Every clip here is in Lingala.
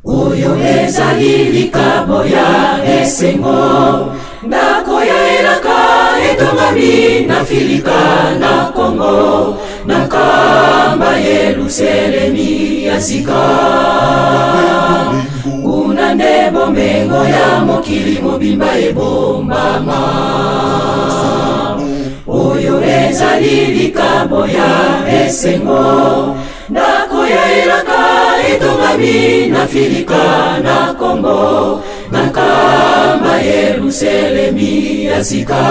Oyo ezali likabo ya esengo, ndako ya elaka etongami na Filika na Kongo, na kamba Yerusalemi ya sika. Kuna nde bomengo ya mokili mobimba ebombama. Oyo ezali likabo ya esengo, ndako ya elaka etongami na Filika na Kongo, na kamba Yerusalemi ya sika.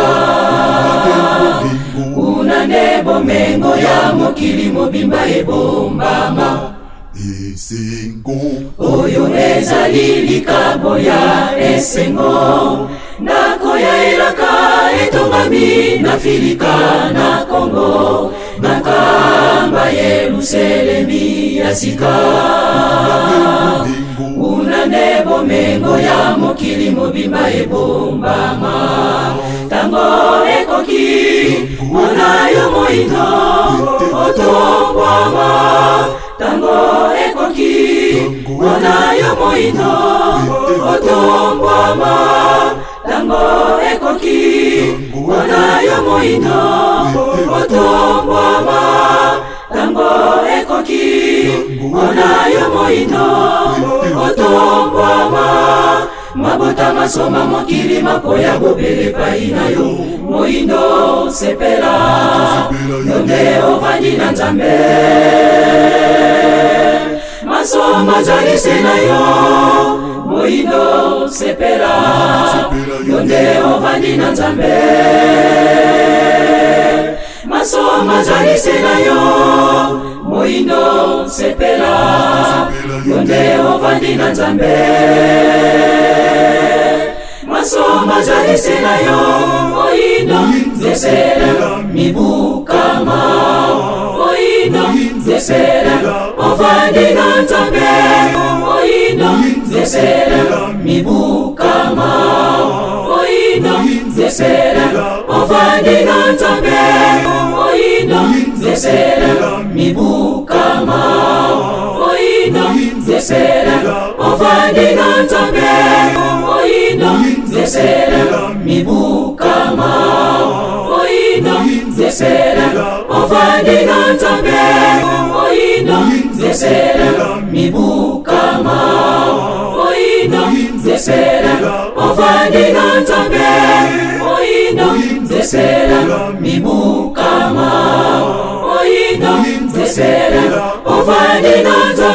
Kuna nde bomengo ya mokili mobimba ebombama. Oyo ezali likabo ya esengo, ndako ya elaka etongami na Filika na Kongo, na kamba Yerusalemi ya sika. Kuna nde bomengo ya mokili mobimba ebombama. Tango ekoki mona yo moindo otombwama. Tango ekoki mona yo moindo otombwama. Tango ekoki mona yo moindo otombwama. Tango ekoki mona yo moindo otombwama. Mabota masoma mokili makoya bobele paina yo. Moindo sepela yonde ovandi na Nzambe. Masoma zalise na yo. Moindo sepela yonde ovandi na Nzambe. Masoma zalise na yo. Moindo sepela yonde ovandi na Nzambe. Masoma zalise na yo. Moindo zesela mibukama. Moindo zesela ovandi na Nzambe. Moindo zesela mibukama. Moindo zesela ovandi na Nzambe. Moindo zesela mibukama. Moindo zesela ovandi na Nzambe. Moindo zesela mibukama. Moindo zesela ovandi na Nzambe. Moindo zesela mibukama. Moindo zesela ovandi na Nzambe. Moindo zesela mibukama. Moindo zesela ovandi na Nzambe.